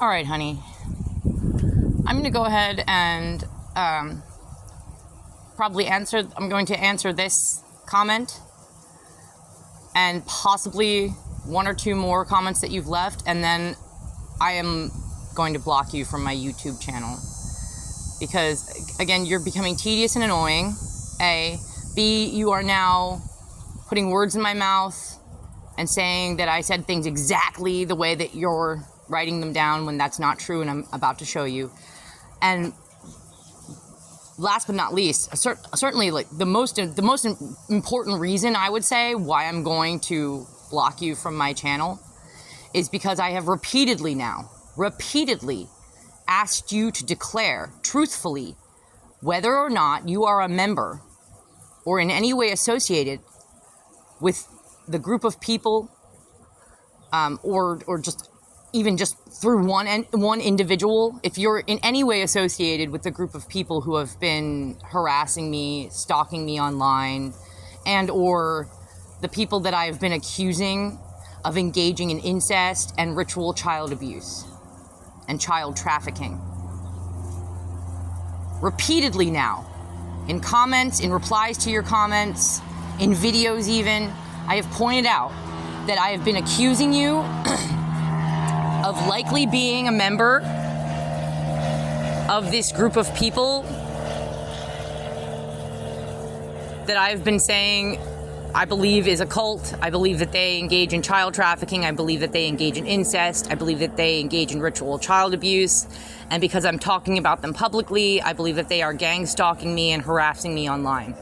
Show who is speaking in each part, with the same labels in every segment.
Speaker 1: All right, honey. I'm going to go ahead and I'm going to answer this comment and possibly one or two more comments that you've left, and then I am going to block you from my YouTube channel. Because, again, you're becoming tedious and annoying, A. B, you are now putting words in my mouth and saying that I said things exactly the way that you're writing them down when that's not true, and I'm about to show you. And last but not least, certainly like the most important reason I would say why I'm going to block you from my channel is because I have repeatedly asked you to declare truthfully whether or not you are a member or in any way associated with the group of people, or just even just through one individual. If you're in any way associated with the group of people who have been harassing me, stalking me online, and or the people that I've been accusing of engaging in incest and ritual child abuse and child trafficking. Repeatedly now, in comments, in replies to your comments, in videos even, I have pointed out that I have been accusing you of likely being a member of this group of people that I've been saying I believe is a cult. I believe that they engage in child trafficking. I believe that they engage in incest. I believe that they engage in ritual child abuse. And because I'm talking about them publicly, I believe that they are gang stalking me and harassing me online.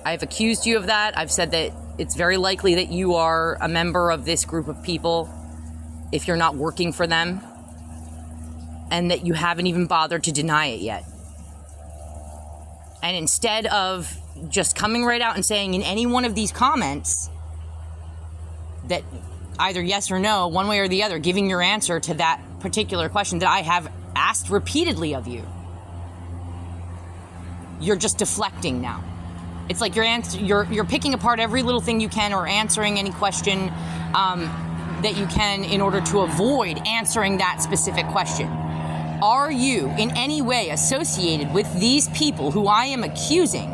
Speaker 1: I've accused you of that. I've said that it's very likely that you are a member of this group of people if you're not working for them, and that you haven't even bothered to deny it yet. And instead of just coming right out and saying in any one of these comments that either yes or no, one way or the other, giving your answer to that particular question that I have asked repeatedly of you, you're just deflecting now. It's like you're picking apart every little thing you can, or answering any question that you can in order to avoid answering that specific question. Are you in any way associated with these people who I am accusing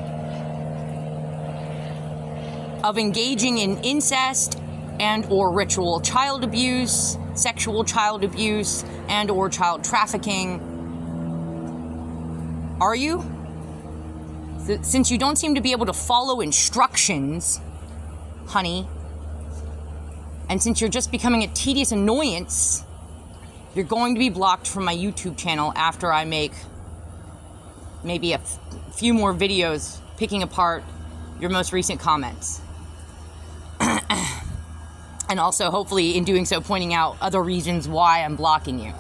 Speaker 1: of engaging in incest and or ritual child abuse, sexual child abuse, and or child trafficking? Are you? Since you don't seem to be able to follow instructions, honey, and since you're just becoming a tedious annoyance, you're going to be blocked from my YouTube channel after I make maybe a few more videos picking apart your most recent comments. And also, hopefully, in doing so, pointing out other reasons why I'm blocking you.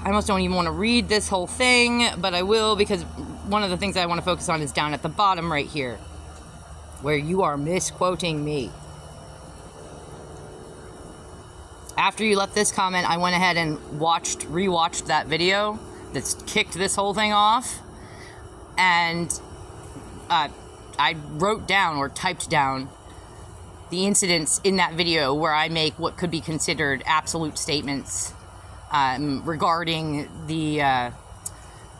Speaker 1: I almost don't even want to read this whole thing, but I will, because one of the things I want to focus on is down at the bottom right here, where you are misquoting me. After you left this comment, I went ahead and rewatched that video that's kicked this whole thing off, and I wrote down or typed down the incidents in that video where I make what could be considered absolute statements regarding the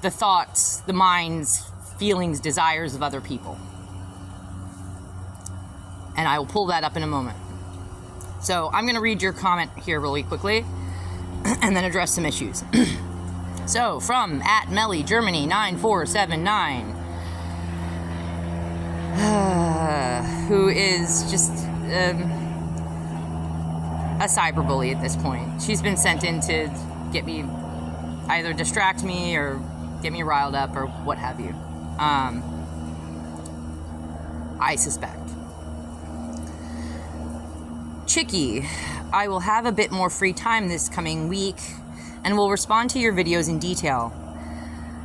Speaker 1: thoughts, the minds, feelings, desires of other people. And I will pull that up in a moment. So I'm going to read your comment here really quickly and then address some issues. So, from @Melly Germany 9479, who is just a cyberbully at this point. She's been sent in to get me, either distract me or get me riled up or what have you. I suspect. Chicky, I will have a bit more free time this coming week and will respond to your videos in detail.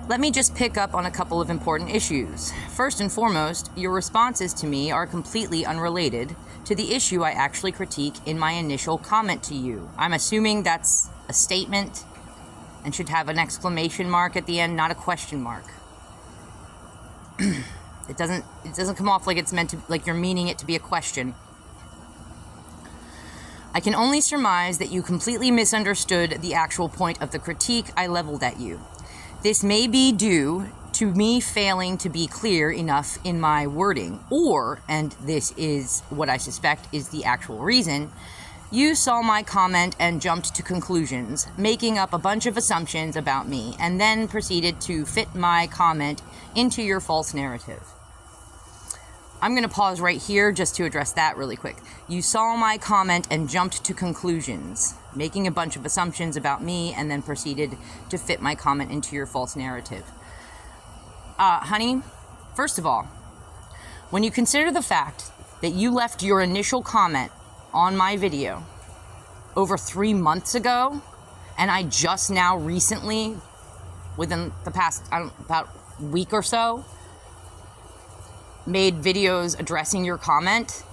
Speaker 1: Let me just pick up on a couple of important issues. First and foremost, your responses to me are completely unrelated to the issue I actually critique in my initial comment to you. I'm assuming that's a statement and should have an exclamation mark at the end, not a question mark. It doesn't come off like it's meant to, like you're meaning it to be a question. I can only surmise that you completely misunderstood the actual point of the critique I leveled at you. This may be due to me failing to be clear enough in my wording, or, and this is what I suspect is the actual reason, you saw my comment and jumped to conclusions, making up a bunch of assumptions about me, and then proceeded to fit my comment into your false narrative. I'm going to pause right here just to address that really quick. You saw my comment and jumped to conclusions, making a bunch of assumptions about me, and then proceeded to fit my comment into your false narrative. Honey, first of all, when you consider the fact that you left your initial comment on my video over 3 months ago, and I just now recently, within the past, about week or so, made videos addressing your comment.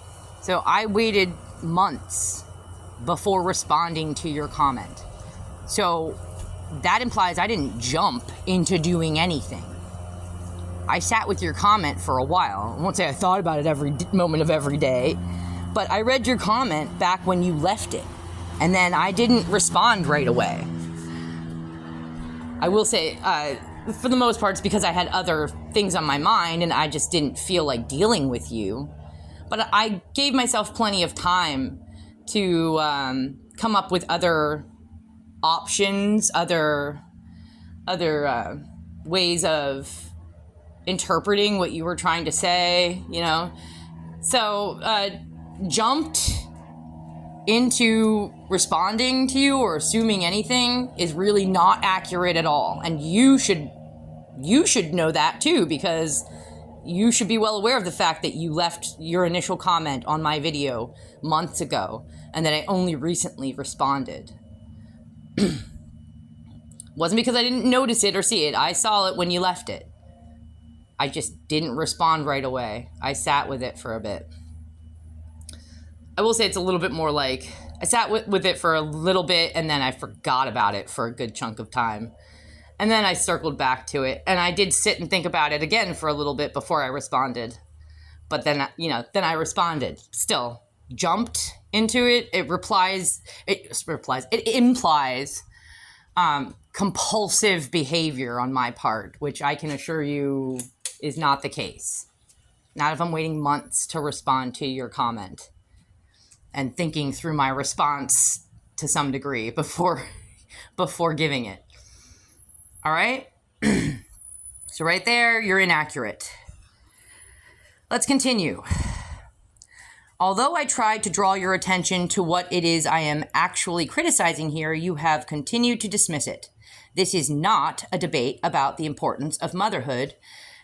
Speaker 1: So I waited months before responding to your comment. So that implies I didn't jump into doing anything. I sat with your comment for a while. I won't say I thought about it every moment of every day, but I read your comment back when you left it, and then I didn't respond right away. I will say, for the most part, it's because I had other things on my mind and I just didn't feel like dealing with you. But I gave myself plenty of time to come up with other options, other ways of interpreting what you were trying to say, you know. So, jumped into responding to you or assuming anything is really not accurate at all. And you should know that too, because you should be well aware of the fact that you left your initial comment on my video months ago and that I only recently responded. Wasn't because I didn't notice it or see it. I saw it when you left it. I just didn't respond right away. I sat with it for a bit. I will say it's a little bit more like I sat with it for a little bit and then I forgot about it for a good chunk of time. And then I circled back to it and I did sit and think about it again for a little bit before I responded. But then, then I responded. Still, jumped into it. It implies compulsive behavior on my part, which I can assure you is not the case. Not if I'm waiting months to respond to your comment and thinking through my response to some degree before giving it. All right? So right there, you're inaccurate. Let's continue. Although I tried to draw your attention to what it is I am actually criticizing here, you have continued to dismiss it. This is not a debate about the importance of motherhood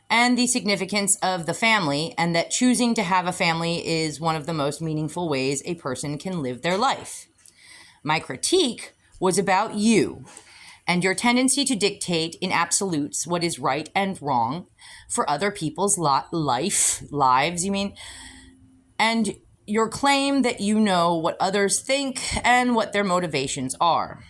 Speaker 1: and the significance of the family, and that choosing to have a family is one of the most meaningful ways a person can live their life. My critique was about you and your tendency to dictate in absolutes what is right and wrong for other people's lives, and your claim that you know what others think and what their motivations are.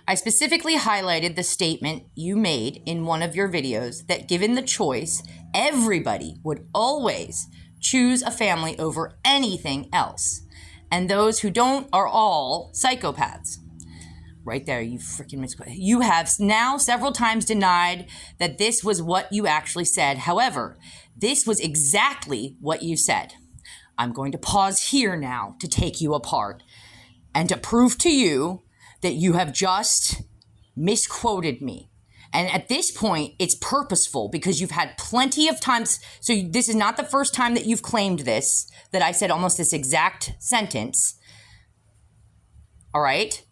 Speaker 1: I specifically highlighted the statement you made in one of your videos that given the choice, everybody would always choose a family over anything else, and those who don't are all psychopaths. Right there, you freaking misquoted. You have now several times denied that this was what you actually said. However, this was exactly what you said. I'm going to pause here now to take you apart and to prove to you that you have just misquoted me. And at this point, it's purposeful because you've had plenty of times. So this is not the first time that you've claimed this, that I said almost this exact sentence. All right?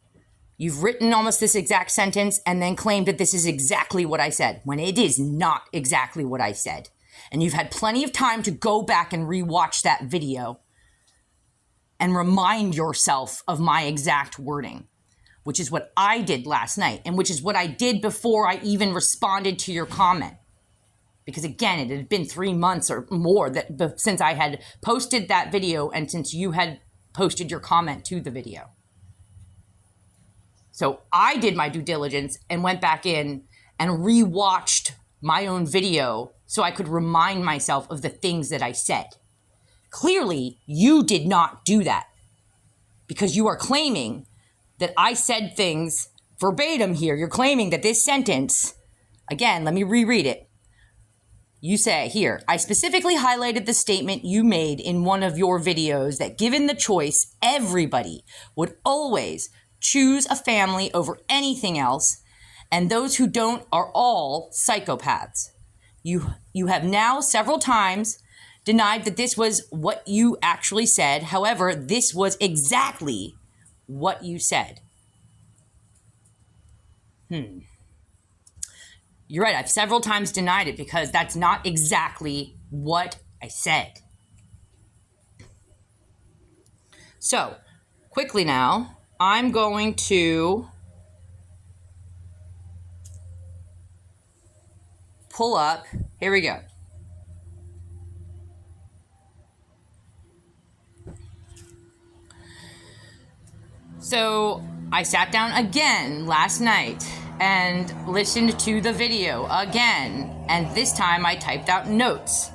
Speaker 1: You've written almost this exact sentence and then claimed that this is exactly what I said, when it is not exactly what I said. And you've had plenty of time to go back and rewatch that video and remind yourself of my exact wording, which is what I did last night, and which is what I did before I even responded to your comment. Because again, it had been 3 months or more since I had posted that video and since you had posted your comment to the video. So I did my due diligence and went back in and rewatched my own video so I could remind myself of the things that I said. Clearly, you did not do that. because you are claiming that I said things verbatim here. You're claiming that this sentence, again, let me reread it. You say here, I specifically highlighted the statement you made in one of your videos that given the choice, everybody would always choose a family over anything else, and those who don't are all psychopaths. You have now several times denied that this was what you actually said. However, this was exactly what you said. You're right. I've several times denied it because that's not exactly what I said. So, quickly now, I'm going to pull up. Here we go. So, I sat down again last night and listened to the video again, and this time I typed out notes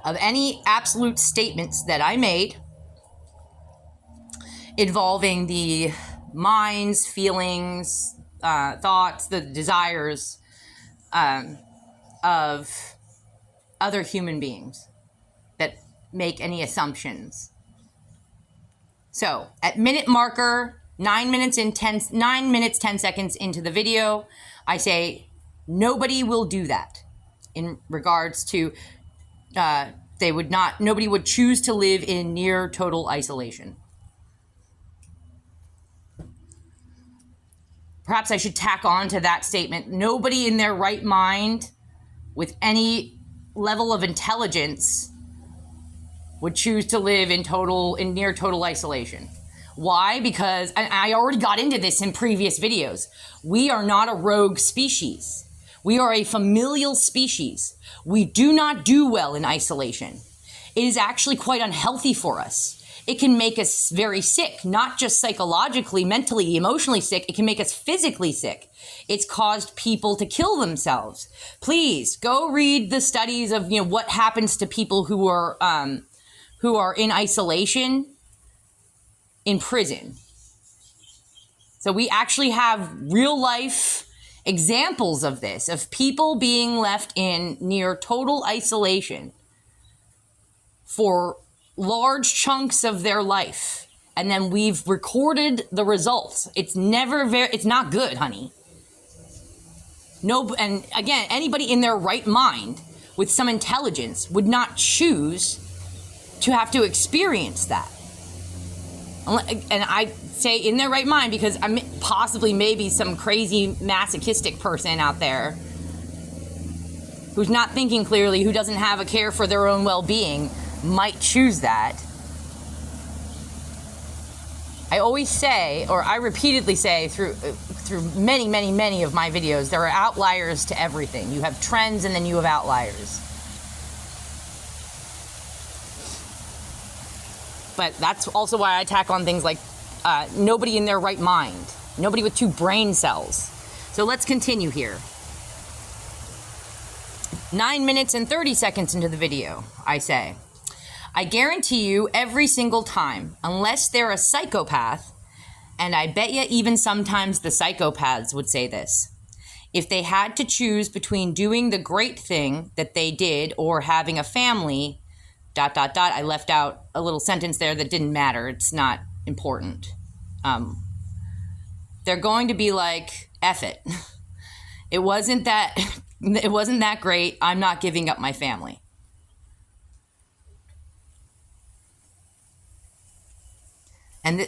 Speaker 1: of any absolute statements that I made involving the minds, feelings, thoughts, the desires of other human beings that make any assumptions. So, at minute marker 9 minutes 10 seconds into the video, I say nobody will do that. In regards to nobody would choose to live in near total isolation. Perhaps I should tack on to that statement, nobody in their right mind with any level of intelligence would choose to live in near total isolation. Why? Because, and I already got into this in previous videos, we are not a rogue species. We are a familial species. We do not do well in isolation. It is actually quite unhealthy for us. It can make us very sick, not just psychologically, mentally, emotionally sick. It can make us physically sick. It's caused people to kill themselves. Please go read the studies of what happens to people who are in isolation in prison. So we actually have real life examples of this, of people being left in near total isolation for large chunks of their life. And then we've recorded the results. It's not good, honey. No, and again, anybody in their right mind with some intelligence would not choose to have to experience that. And I say in their right mind because I'm possibly maybe some crazy masochistic person out there who's not thinking clearly, who doesn't have a care for their own well-being, might choose that. I always say, or I repeatedly say through many of my videos, there are outliers to everything. You have trends and then you have outliers. But that's also why I tack on things like nobody in their right mind, nobody with 2 brain cells. So let's continue here. 9 minutes and 30 seconds into the video, I say, I guarantee you every single time, unless they're a psychopath, and I bet you even sometimes the psychopaths would say this, if they had to choose between doing the great thing that they did or having a family, ... I left out a little sentence there that didn't matter. It's not important. They're going to be like, F it. It wasn't that great. I'm not giving up my family. And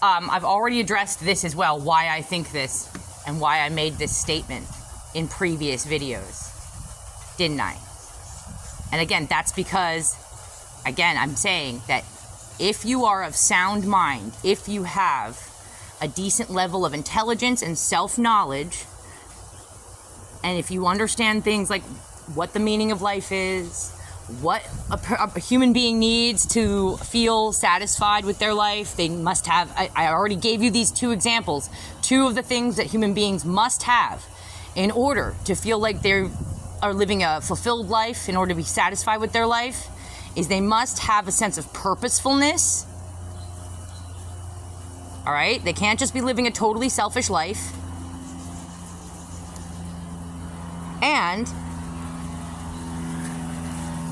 Speaker 1: I've already addressed this as well, why I think this and why I made this statement in previous videos, didn't I? And again, that's because, I'm saying that if you are of sound mind, if you have a decent level of intelligence and self-knowledge, and if you understand things like what the meaning of life is, what a human being needs to feel satisfied with their life, they must have, I already gave you these 2 examples, 2 of the things that human beings must have in order to feel like they're are living a fulfilled life, in order to be satisfied with their life, is they must have a sense of purposefulness. All right? They can't just be living a totally selfish life. And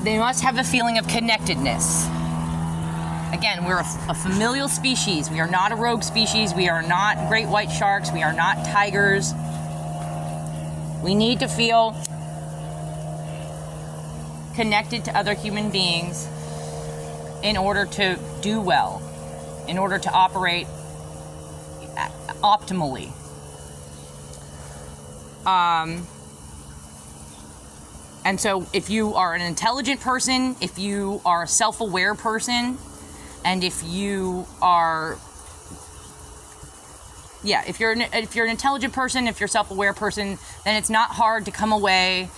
Speaker 1: they must have a feeling of connectedness. Again, we're a familial species. We are not a rogue species. We are not great white sharks. We are not tigers. We need to feel connected to other human beings in order to do well, in order to operate optimally. And so if you are an intelligent person, if you are a self-aware person, and if you are, if you're an intelligent person, if you're a self-aware person, then it's not hard to come away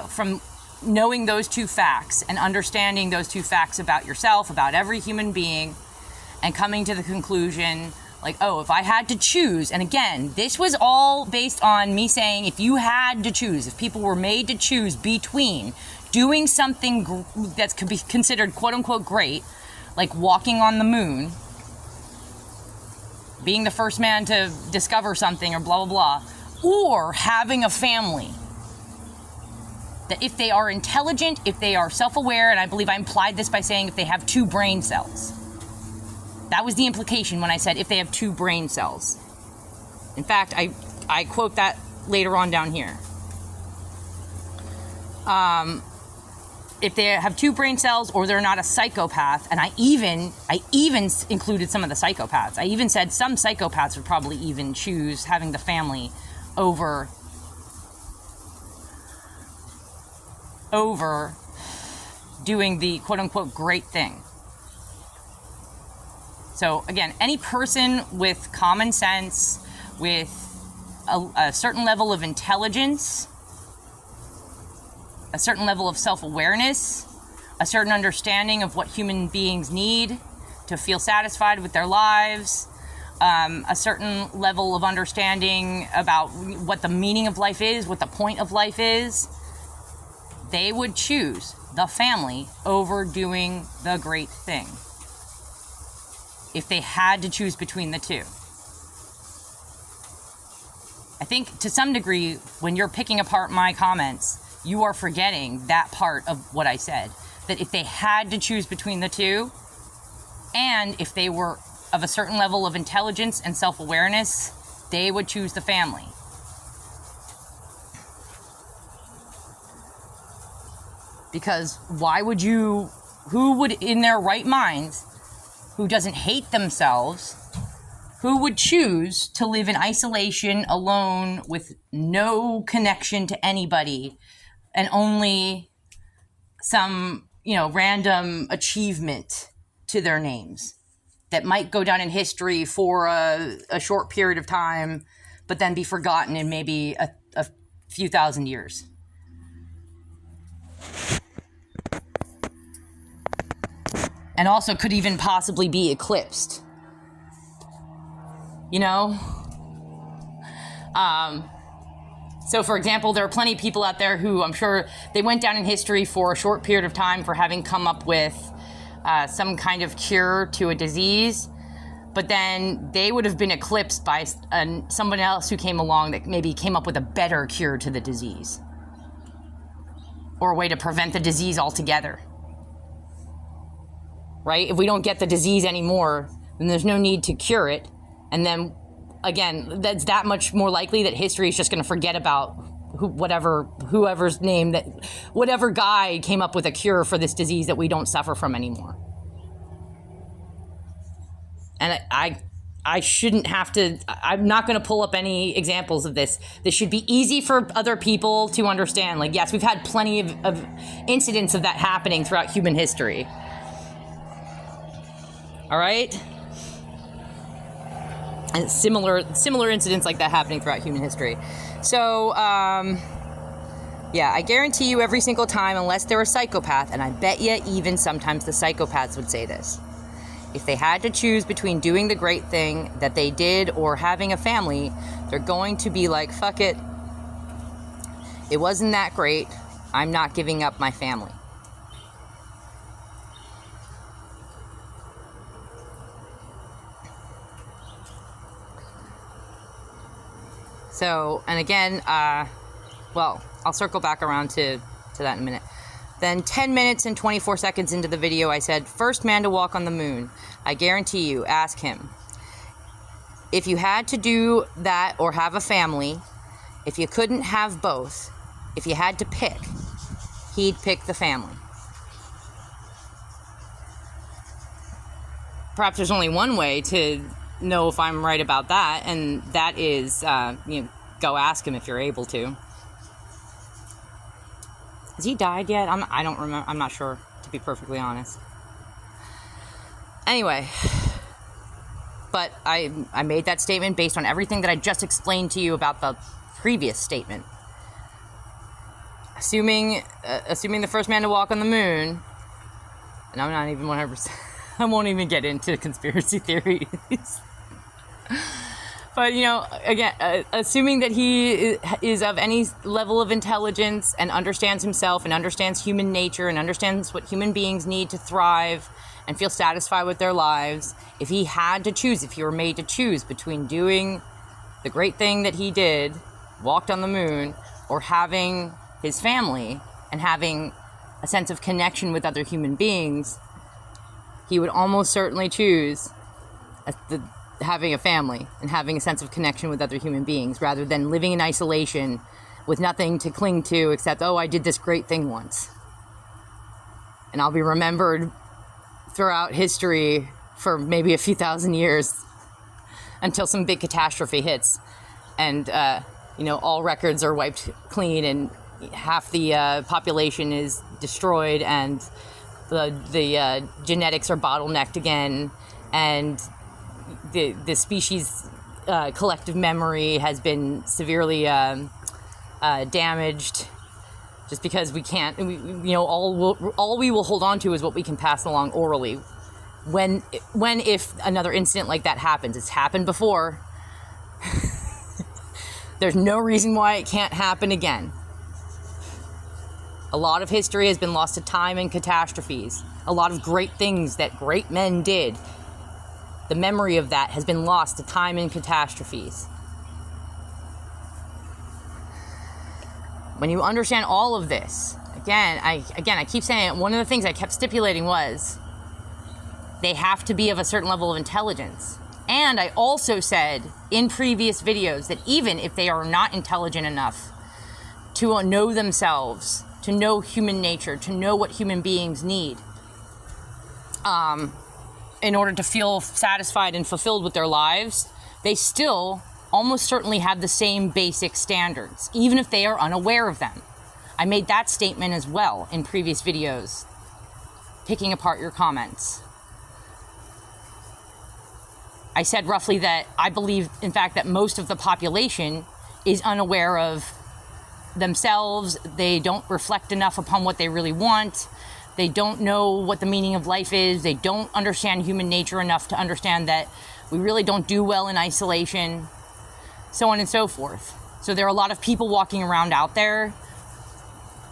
Speaker 1: from knowing those two facts and understanding those two facts about yourself, about every human being, and coming to the conclusion, like, oh, if I had to choose, and again, this was all based on me saying if you had to choose, if people were made to choose between doing something that could be considered quote-unquote great, like walking on the moon, being the first man to discover something or blah, blah, blah, or having a family, that if they are intelligent, if they are self-aware, and I believe I implied this by saying if they have 2 brain cells. That was the implication when I said if they have 2 brain cells. In fact, I quote that later on down here. If they have 2 brain cells or they're not a psychopath, and I even included some of the psychopaths. I even said some psychopaths would probably even choose having the family over doing the quote-unquote great thing. So again, any person with common sense, with a certain level of intelligence, a certain level of self-awareness, a certain understanding of what human beings need to feel satisfied with their lives, a certain level of understanding about what the meaning of life is, what the point of life is, they would choose the family over doing the great thing if they had to choose between the two. I think to some degree, when you're picking apart my comments, you are forgetting that part of what I said, that if they had to choose between the two, and if they were of a certain level of intelligence and self-awareness, they would choose the family. Because who would in their right minds, who doesn't hate themselves, who would choose to live in isolation, alone, with no connection to anybody, and only some, random achievement to their names that might go down in history for a short period of time, but then be forgotten in maybe a few thousand years? And also could even possibly be eclipsed. So for example, there are plenty of people out there who I'm sure they went down in history for a short period of time for having come up with some kind of cure to a disease, but then they would have been eclipsed by someone else who came along that maybe came up with a better cure to the disease, or a way to prevent the disease altogether. Right? If we don't get the disease anymore, then there's no need to cure it. And then, again, that's that much more likely that history is just going to forget about whoever's name, that whatever guy came up with a cure for this disease that we don't suffer from anymore. And I shouldn't have to, I'm not going to pull up any examples of this. This should be easy for other people to understand. Like, yes, we've had plenty of incidents of that happening throughout human history. All right? And similar incidents like that happening throughout human history. So, I guarantee you every single time, unless they're a psychopath, and I bet you even sometimes the psychopaths would say this, if they had to choose between doing the great thing that they did or having a family, they're going to be like, fuck it. It wasn't that great. I'm not giving up my family. So, and again, well, I'll circle back around to that in a minute. Then 10 minutes and 24 seconds into the video, I said, first man to walk on the moon. I guarantee you, ask him. If you had to do that or have a family, if you couldn't have both, if you had to pick, he'd pick the family. Perhaps there's only one way to know if I'm right about that, and that is, go ask him if you're able to. Has he died yet? I don't remember. I'm not sure, to be perfectly honest. Anyway, but I made that statement based on everything that I just explained to you about the previous statement. Assuming the first man to walk on the moon, and I'm not even 100%. I won't even get into conspiracy theories. But, again, assuming that he is of any level of intelligence and understands himself and understands human nature and understands what human beings need to thrive and feel satisfied with their lives, if he had to choose, if he were made to choose between doing the great thing that he did, walked on the moon, or having his family and having a sense of connection with other human beings, he would almost certainly choose having a family and having a sense of connection with other human beings rather than living in isolation with nothing to cling to except, oh, I did this great thing once. And I'll be remembered throughout history for maybe a few thousand years until some big catastrophe hits and, all records are wiped clean and half the population is destroyed and the genetics are bottlenecked again, and the species collective memory has been severely damaged, just because we can't. All we will hold on to is what we can pass along orally. If another incident like that happens, it's happened before. There's no reason why it can't happen again. A lot of history has been lost to time and catastrophes. A lot of great things that great men did, the memory of that has been lost to time and catastrophes. When you understand all of this, again, I keep saying it, one of the things I kept stipulating was they have to be of a certain level of intelligence. And I also said in previous videos that even if they are not intelligent enough to know themselves, to know human nature, to know what human beings need, in order to feel satisfied and fulfilled with their lives, they still almost certainly have the same basic standards, even if they are unaware of them. I made that statement as well in previous videos, picking apart your comments. I said roughly that I believe, in fact, that most of the population is unaware of themselves. They don't reflect enough upon what they really want. They don't know what the meaning of life is. They don't understand human nature enough to understand that we really don't do well in isolation, so on and so forth. So there are a lot of people walking around out there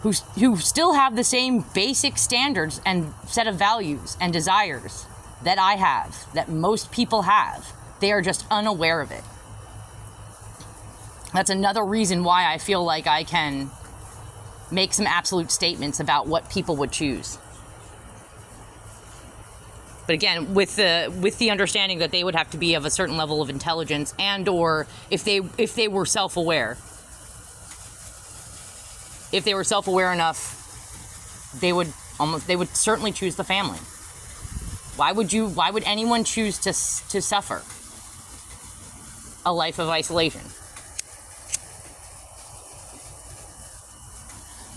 Speaker 1: who still have the same basic standards and set of values and desires that I have, that most people have. They are just unaware of it. That's another reason why I feel like I can make some absolute statements about what people would choose. But again, with the understanding that they would have to be of a certain level of intelligence, and or if they were self-aware. If they were self-aware enough, they would certainly choose the family. Why would anyone choose to suffer a life of isolation?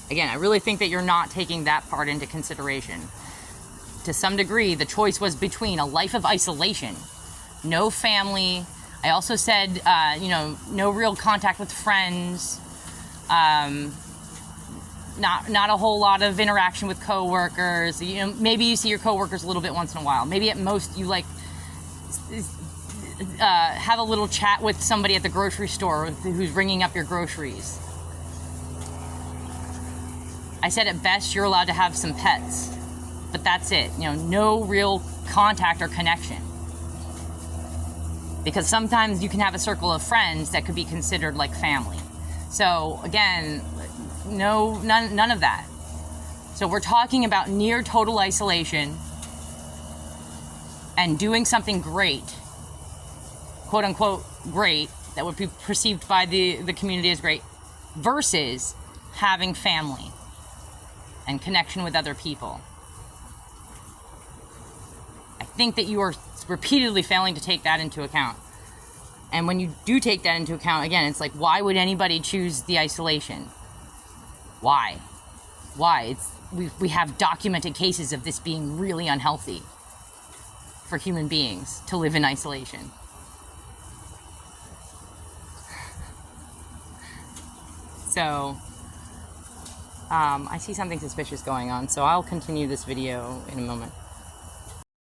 Speaker 1: Again, I really think that you're not taking that part into consideration. To some degree, the choice was between a life of isolation, no family. I also said, no real contact with friends, not a whole lot of interaction with coworkers. Maybe you see your coworkers a little bit once in a while. Maybe at most you have a little chat with somebody at the grocery store who's ringing up your groceries. I said at best you're allowed to have some pets, but that's it. No real contact or connection. Because sometimes you can have a circle of friends that could be considered like family. So again, none of that. So we're talking about near total isolation and doing something great, quote unquote great, that would be perceived by the community as great, versus having family and connection with other people. I think that you are repeatedly failing to take that into account. And when you do take that into account, again, it's like, why would anybody choose the isolation? Why? We have documented cases of this being really unhealthy for human beings to live in isolation. So, I see something suspicious going on, so I'll continue this video in a moment.